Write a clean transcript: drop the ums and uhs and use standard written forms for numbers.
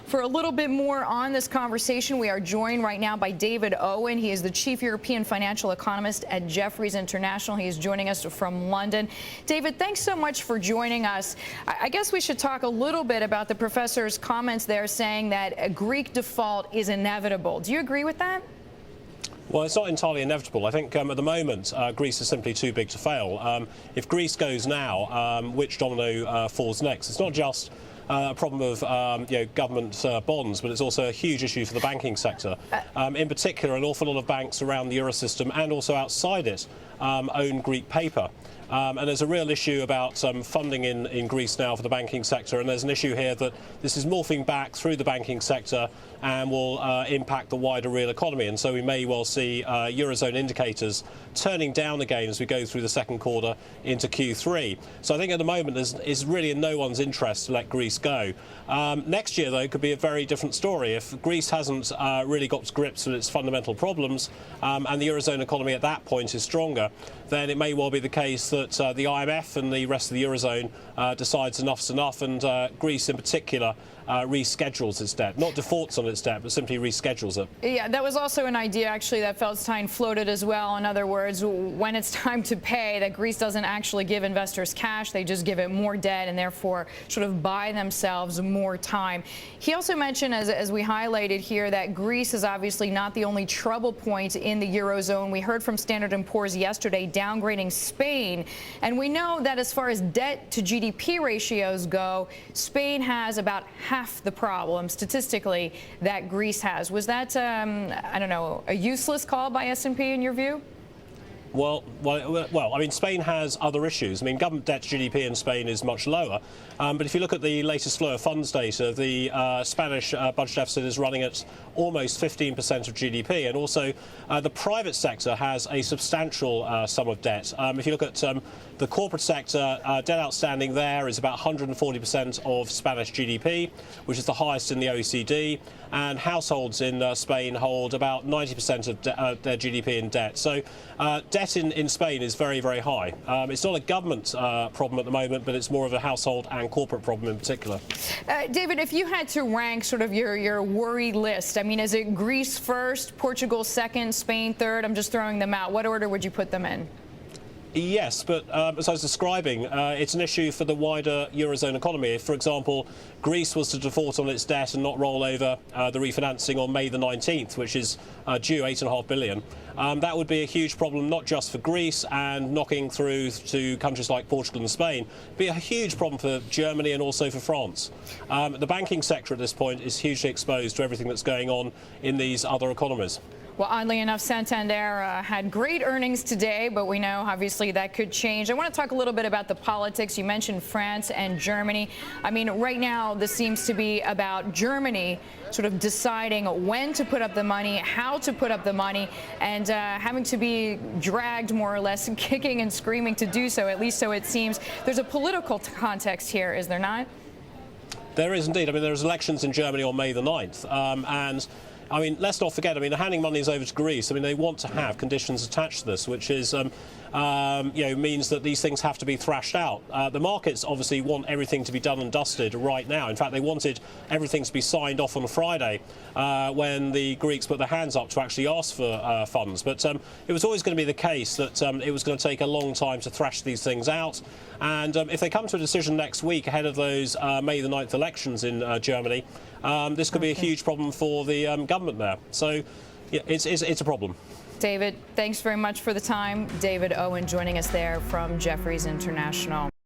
For a little bit more on this conversation, we are joined right now by David Owen. He is the Chief European Financial Economist at Jefferies International. He is joining us from London. David, thanks so much for joining us. I guess we should talk a little bit about the professor's comments there saying that a Greek default is inevitable. Do you agree with that? Well, it's not entirely inevitable. I think at the moment, Greece is simply too big to fail. If Greece goes now, which domino falls next? It's not just a problem of government bonds, but it's also a huge issue for the banking sector. In particular, an awful lot of banks around the Eurosystem and also outside it own Greek paper. And there's a real issue about funding in Greece now for the banking sector, and there's an issue here that this is morphing back through the banking sector and will impact the wider real economy. And so we may well see Eurozone indicators turning down again as we go through the second quarter into Q3. So I think at the moment it's really in no one's interest to let Greece go. Next year, though, could be a very different story. If Greece hasn't really got to grips with its fundamental problems and the Eurozone economy at that point is stronger, then it may well be the case that the IMF and the rest of the Eurozone decides enough's enough, and Greece in particular reschedules its debt. Not defaults on its debt, but simply reschedules it. Yeah, that was also an idea, actually, that Feldstein floated as well. In other words, when it's time to pay, that Greece doesn't actually give investors cash. They just give it more debt and therefore sort of buy themselves more time. He also mentioned, as we highlighted here, that Greece is obviously not the only trouble point in the Eurozone. We heard from Standard & Poor's yesterday downgrading Spain. And we know that as far as debt to GDP ratios go, Spain has about half the problem statistically that Greece has. Was that, I don't know, a useless call by S&P in your view? Well, I mean, Spain has other issues. I mean, government debt to GDP in Spain is much lower. But if you look at the latest flow of funds data, the Spanish budget deficit is running at almost 15% of GDP. And also, the private sector has a substantial sum of debt. If you look at the corporate sector, debt outstanding there is about 140% of Spanish GDP, which is the highest in the OECD. And households in Spain hold about 90% of their GDP in debt. So debt in Spain is very, very high. It's not a government problem at the moment, but it's more of a household and corporate problem in particular. David, if you had to rank sort of your worry list, I mean, is it Greece first, Portugal second, Spain third? I'm just throwing them out. What order would you put them in? Yes, but as I was describing, it's an issue for the wider Eurozone economy. If, for example, Greece was to default on its debt and not roll over the refinancing on May the 19th, which is due $8.5 billion, that would be a huge problem, not just for Greece and knocking through to countries like Portugal and Spain. It would be a huge problem for Germany and also for France. The banking sector at this point is hugely exposed to everything that's going on in these other economies. Well, oddly enough, Santander had great earnings today, but we know obviously that could change. I want to talk a little bit about the politics. You mentioned France and Germany. I mean, right now this seems to be about Germany sort of deciding when to put up the money, how to put up the money, and having to be dragged more or less and kicking and screaming to do so, at least so it seems. There's a political context here, is there not? There is indeed. I mean, there's elections in Germany on May the 9th, and I mean, let's not forget, I mean, handing monies over to Greece, I mean, they want to have conditions attached to this, which is, means that these things have to be thrashed out. The markets obviously want everything to be done and dusted right now. In fact, they wanted everything to be signed off on Friday when the Greeks put their hands up to actually ask for funds. But it was always going to be the case that it was going to take a long time to thrash these things out. And if they come to a decision next week ahead of those May the 9th elections in Germany, this could be a huge problem for the government there. So yeah, it's a problem. David, thanks very much for the time. David Owen joining us there from Jefferies International.